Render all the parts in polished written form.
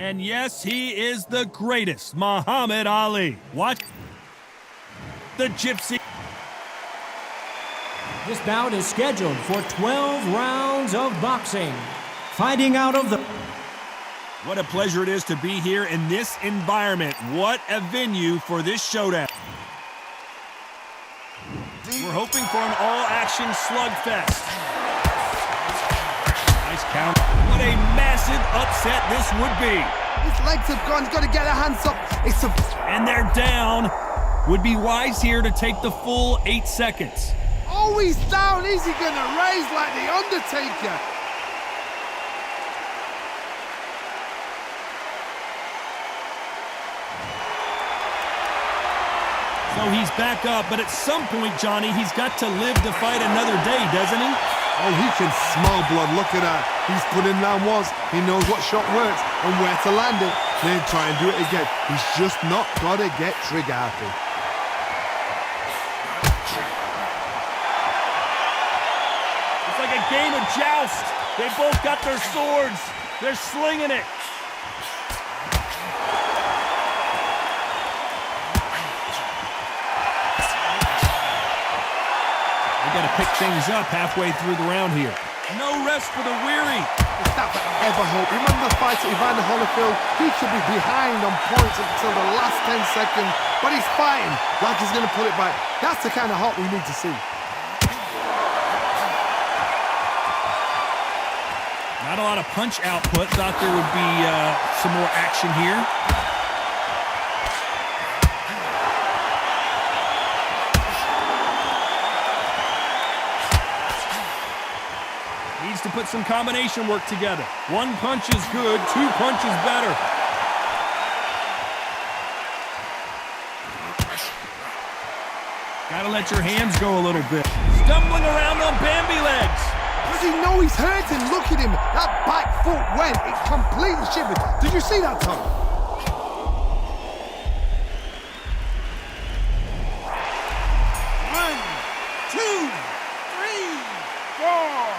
And yes, he is the greatest, Muhammad Ali. What? The Gypsy. This bout is scheduled for 12 rounds of boxing. Fighting out of the... What a pleasure it is to be here in this environment. What a venue for this showdown. We're hoping for an all-action slugfest. Nice count. What a massive upset this would be. His legs have gone. He's got to get her hands up. And they're down. Would be wise here to take the full 8 seconds. Oh, he's down. Is he going to raise like the Undertaker? So he's back up, but at some point, Johnny, he's got to live to fight another day, doesn't he? Oh, he can smell blood. Look at that. He's put in down once. He knows what shot works and where to land it. Then try and do it again. He's just not got to get trigger happy. It's like a game of joust. They both got their swords. They're slinging it. Got to pick things up halfway through the round here. No rest for the weary. If that could ever hope. Remember the fight at Evander Holyfield? He should be behind on points until the last 10 seconds, but he's fighting like he's going to pull it back. That's the kind of hope we need to see. Not a lot of punch output. Thought there would be some more action here. Needs to put some combination work together. One punch is good, 2 punches better. Gotta let your hands go a little bit. Stumbling around on Bambi legs. Does he know he's hurting? Look at him. That back foot went. It completely shivered. Did you see that, Tom? One, two, three, four.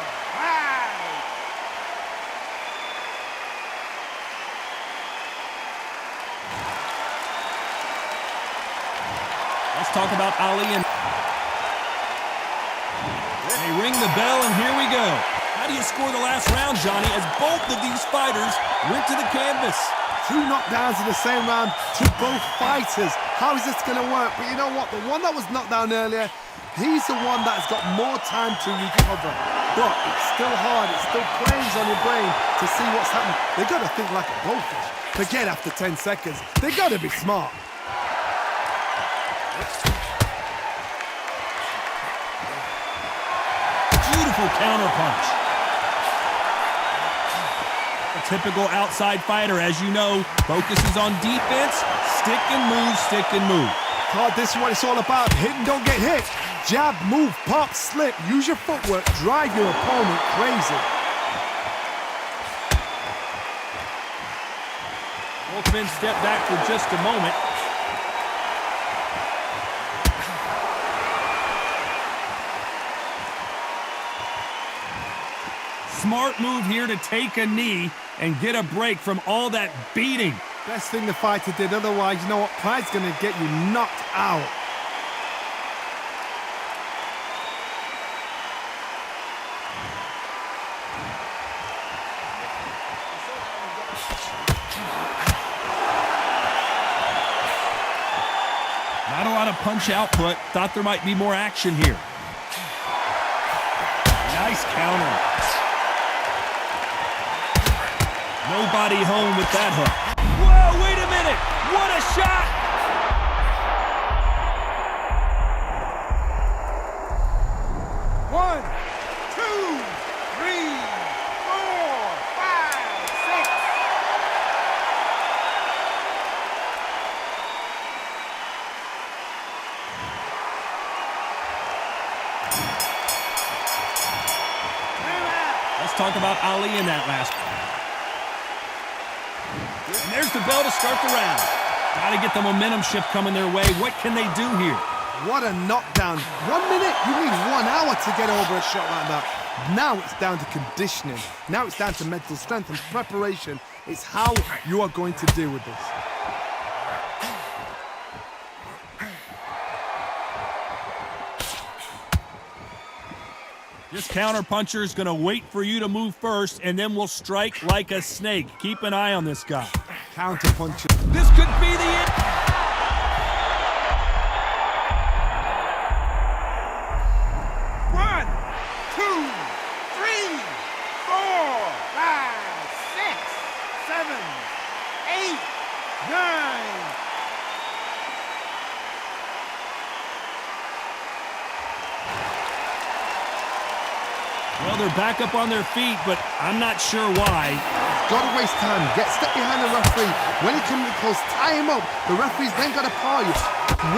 Let's talk about Ali and... They ring the bell, and here we go. How do you score the last round, Johnny, as both of these fighters went to the canvas? 2 knockdowns in the same round to both fighters. How is this going to work? But you know what? The one that was knocked down earlier, he's the one that's got more time to recover. But it's still hard. It still plays on your brain to see what's happening. They've got to think like a goldfish. Forget after 10 seconds. They've got to be smart. Beautiful counterpunch. A typical outside fighter, as you know, focuses on defense, stick and move, stick and move. God, this is what it's all about. Hit and don't get hit. Jab, move, pop, slip. Use your footwork. Drive your opponent crazy. Both men step back for just a moment. Smart move here to take a knee and get a break from all that beating. Best thing the fighter did, otherwise, you know what? Pride's going to get you knocked out. Not a lot of punch output. Thought there might be more action here. Nice counter. Nobody home with that hook. Whoa, wait a minute. What a shot. One, two, three, four, five, six. Let's talk about Ali in that last one. And there's the bell to start the round. Got to get the momentum shift coming their way. What can they do here? What a knockdown. 1 minute, you need 1 hour to get over a shot like that. Now it's down to conditioning. Now it's down to mental strength and preparation. It's how you are going to deal with this. This counterpuncher is going to wait for you to move first, and then will strike like a snake. Keep an eye on this guy. Counterpuncher. This could be the end. 1, 2, 3, 4, 5, 6, 7, 8, 9. Well, they're back up on their feet, but I'm not sure why. Got to waste time. Get step behind the referee. When he comes close, tie him up. The referee's then got to paw you.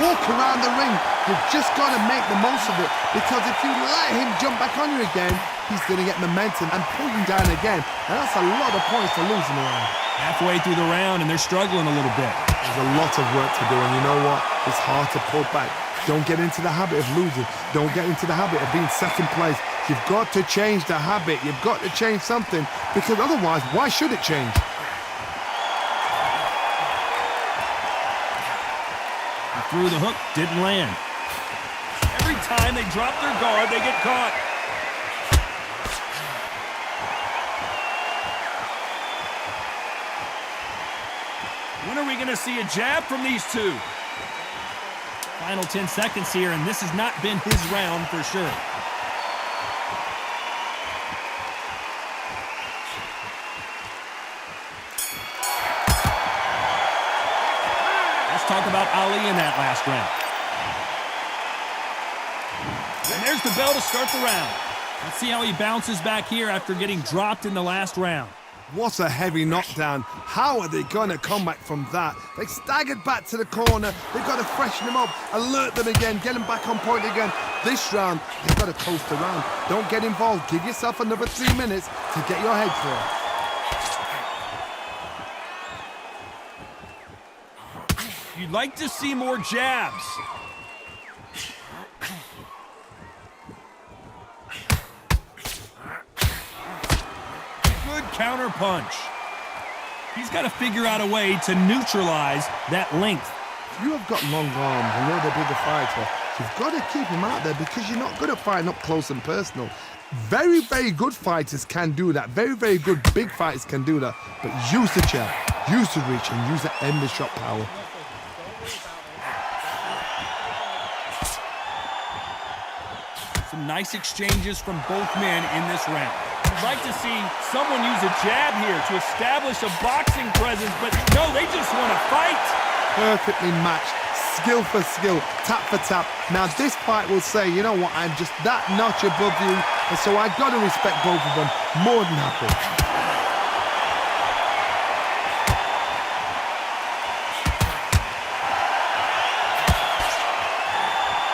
Walk around the ring. You've just got to make the most of it, because if you let him jump back on you again, he's going to get momentum and pull you down again. And that's a lot of points for losing the round. Halfway through the round, and they're struggling a little bit. There's a lot of work to do, and you know what? It's hard to pull back. Don't get into the habit of losing. Don't get into the habit of being second place. You've got to change the habit. You've got to change something, because otherwise, why should it change? He threw the hook, didn't land. Every time they drop their guard, they get caught. When are we going to see a jab from these two? Final 10 seconds here, and this has not been his round for sure. Let's talk about Ali in that last round. And there's the bell to start the round. Let's see how he bounces back here after getting dropped in the last round. What a heavy knockdown. How are they going to come back from that? They staggered back to the corner. They've got to freshen them up, alert them again, get them back on point again. This round, they've got to coast around. Don't get involved. Give yourself another 3 minutes to get your head through. You'd like to see more jabs. Good counter punch. He's got to figure out a way to neutralize that length. You have got long arms and you're the bigger fighter. You've got to keep him out there, because you're not good at fighting up close and personal. Very, very good fighters can do that. Very, very good big fighters can do that. But use the jab, use the reach, and use that endless shot power. Some nice exchanges from both men in this round. I'd like to see someone use a jab here to establish a boxing presence, but no, they just want to fight. Perfectly matched, skill for skill, tap for tap. Now this fight will say, you know what, I'm just that notch above you, and so I got to respect both of them more than happy.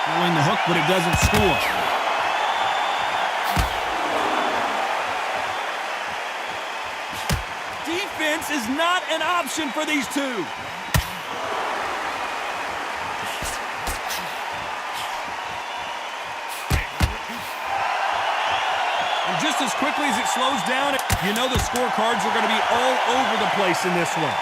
Throwing the hook, but it doesn't score. Defense is not an option for these two. And just as quickly as it slows down, you know the scorecards are going to be all over the place in this one.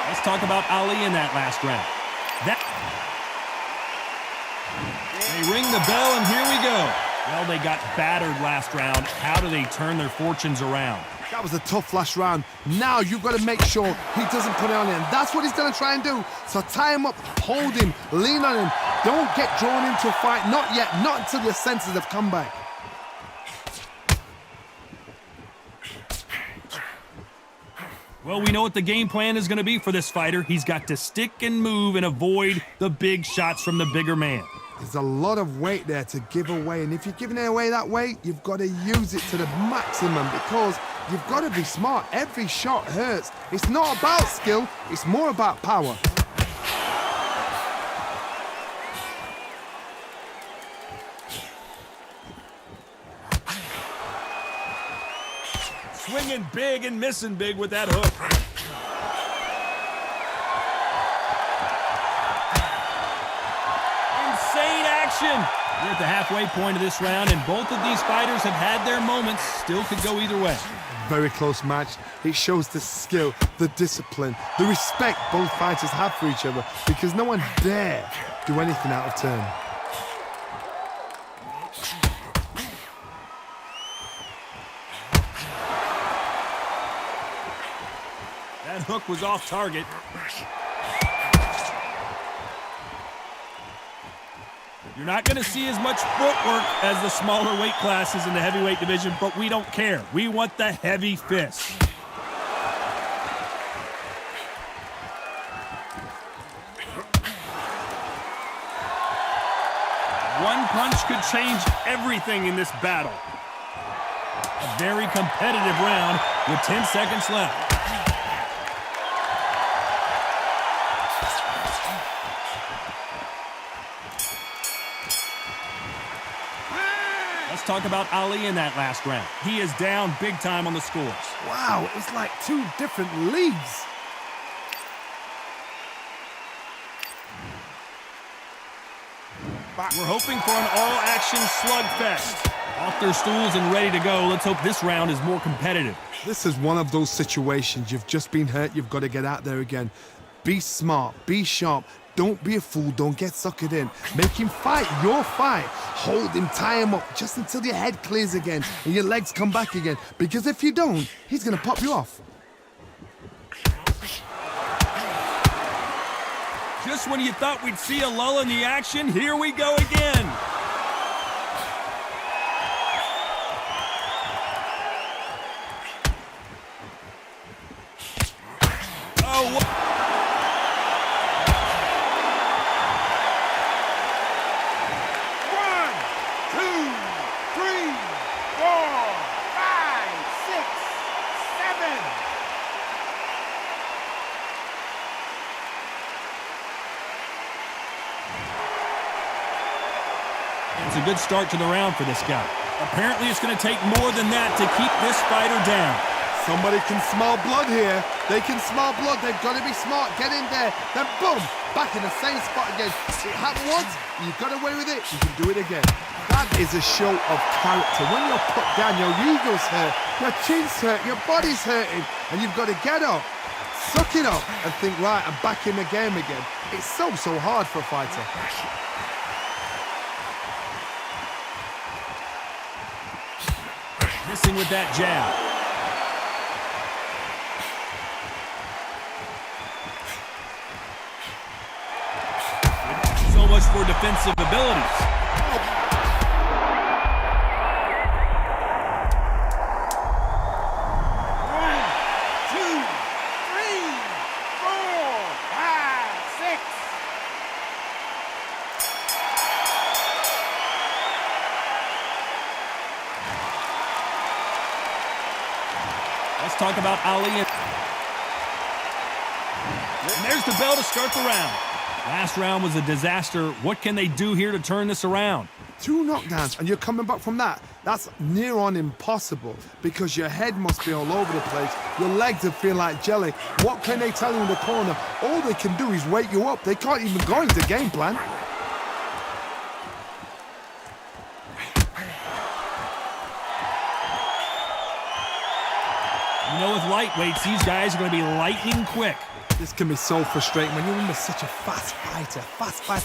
Let's talk about Ali in that last round. They ring the bell, and here we go. Well, they got battered last round. How do they turn their fortunes around? That was a tough last round. Now you've got to make sure he doesn't put it on him. That's what he's going to try and do. So tie him up, hold him, lean on him. Don't get drawn into a fight. Not yet. Not until your senses have come back. Well, we know what the game plan is going to be for this fighter. He's got to stick and move and avoid the big shots from the bigger man. There's a lot of weight there to give away, and if you're giving it away that weight, you've got to use it to the maximum, because you've got to be smart. Every shot hurts. It's not about skill, it's more about power. Swinging big and missing big with that hook. We're at the halfway point of this round, and both of these fighters have had their moments. Still could go either way. Very close match. It shows the skill, the discipline, the respect both fighters have for each other, because no one dare do anything out of turn. That hook was off target. You're not going to see as much footwork as the smaller weight classes in the heavyweight division, but we don't care. We want the heavy fist. One punch could change everything in this battle. A very competitive round with 10 seconds left. Let's talk about Ali in that last round. He is down big time on the scores. Wow, it was like two different leagues. We're hoping for an all-action slugfest. Off their stools and ready to go. Let's hope this round is more competitive. This is one of those situations. You've just been hurt. You've got to get out there again. Be smart. Be sharp. Don't be a fool. Don't get suckered in. Make him fight your fight. Hold him, tie him up just until your head clears again and your legs come back again. Because if you don't, he's going to pop you off. Just when you thought we'd see a lull in the action, here we go again. Oh, what? It's a good start to the round for this guy. Apparently it's going to take more than that to keep this fighter down. Somebody can smell blood here. They can smell blood. They've got to be smart. Get in there. Then boom, back in the same spot again. It happened once. You got away with it. You can do it again. That is a show of character. When you're put down, your ego's hurt, your chin's hurt, your body's hurting, and you've got to get up, suck it up, and think, right, I'm back in the game again. It's so hard for a fighter. Missing with that jab. So much for defensive abilities. One, two, three, four, five, six. Let's talk about Ali. And there's the bell to start the round. Last round was a disaster. What can they do here to turn this around? 2 knockdowns and you're coming back from that. That's near on impossible because your head must be all over the place. Your legs will feel like jelly. What can they tell you in the corner? All they can do is wake you up. They can't even go into game plan. You know, with lightweights, these guys are going to be lightning quick. This can be so frustrating when you're under such a fast fighter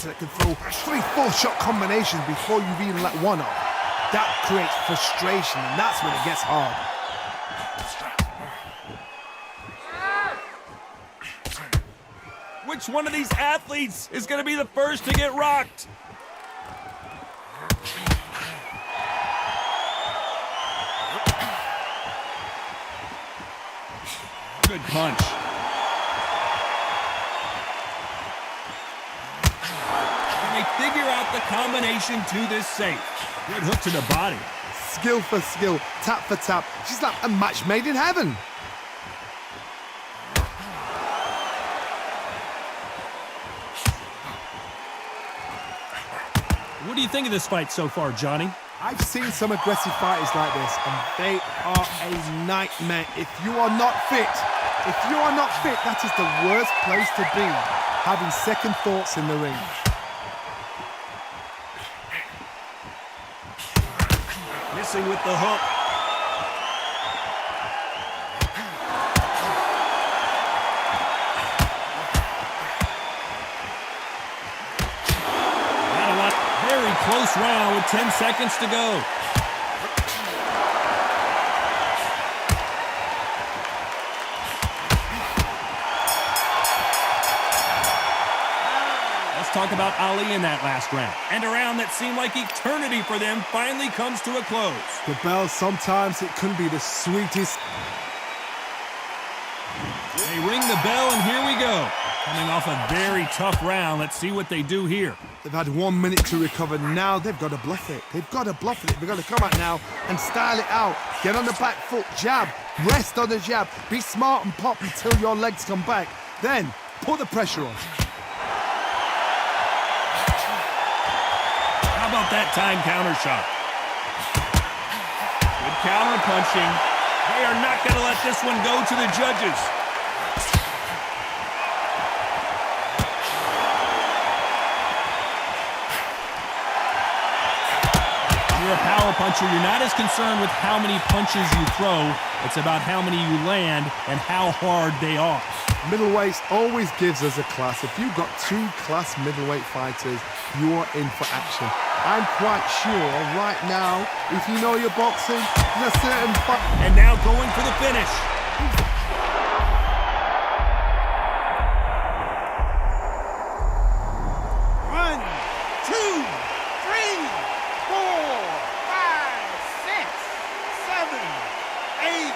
that can throw 3-4 shot combinations before you've even let one off. That creates frustration, and that's when it gets hard. Which one of these athletes is going to be the first to get rocked? Good punch. Can they figure out the combination to this safe? Good hook to the body. Skill for skill, tap for tap. She's like a match made in heaven. What do you think of this fight so far, Johnny? I've seen some aggressive fighters like this, and they are a nightmare. If you are not fit, that is the worst place to be, having second thoughts in the ring. missing with the hook. Very close round with 10 seconds to go. Let's talk about Ali in that last round. And a round that seemed like eternity for them finally comes to a close. The bell, sometimes it can be the sweetest. They ring the bell, and here we go. Coming off a very tough round. Let's see what they do here. They've had 1 minute to recover. Now they've got to bluff it. They've got to bluff it. They've got to come out now and style it out. Get on the back foot, jab, rest on the jab. Be smart and pop until your legs come back. Then put the pressure on. How about that time counter shot? Good counter punching. They are not going to let this one go to the judges. You're a power puncher. You're not as concerned with how many punches you throw. It's about how many you land and how hard they are. Middleweight always gives us a class. If you've got 2 class middleweight fighters, you are in for action. I'm quite sure right now, if you know your boxing, there's a certain fight. And now going for the finish. One, two, three, four, five, six, seven, eight.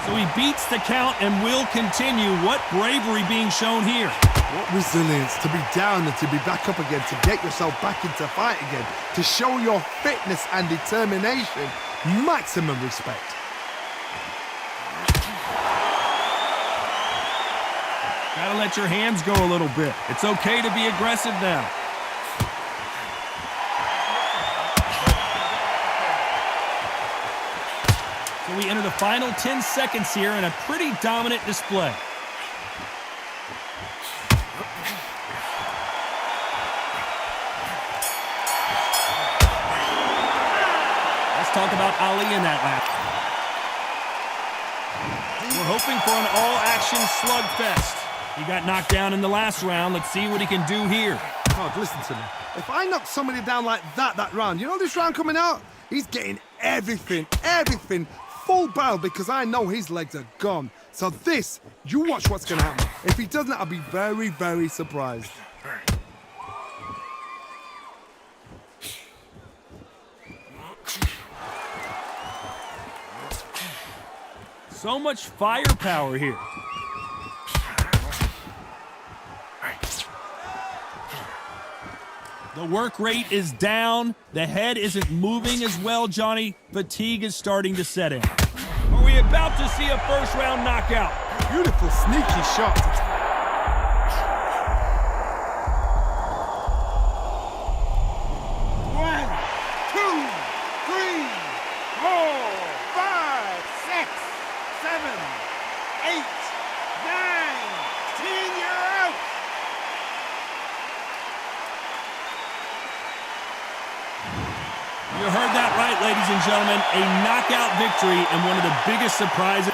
So he beats the count and will continue. What bravery being shown here. What resilience to be down and to be back up again, to get yourself back into fight again, to show your fitness and determination. Maximum respect. Gotta let your hands go a little bit. It's okay to be aggressive now. So we enter the final 10 seconds here in a pretty dominant display. Let's talk about Ali in that lap. We're hoping for an all-action slugfest. He got knocked down in the last round. Let's see what he can do here. God, listen to me. If I knock somebody down like that round, you know this round coming out? He's getting everything, full barrel, because I know his legs are gone. So this, you watch what's going to happen. If he doesn't, I'll be very, very surprised. So much firepower here. The work rate is down. The head isn't moving as well, Johnny. Fatigue is starting to set in. Are we about to see a first-round knockout? Beautiful, sneaky shot. One, two, three, four, five, six, seven, eight, nine, 10. You're out. You heard that right, ladies and gentlemen. A knockout victory and one of the biggest surprises.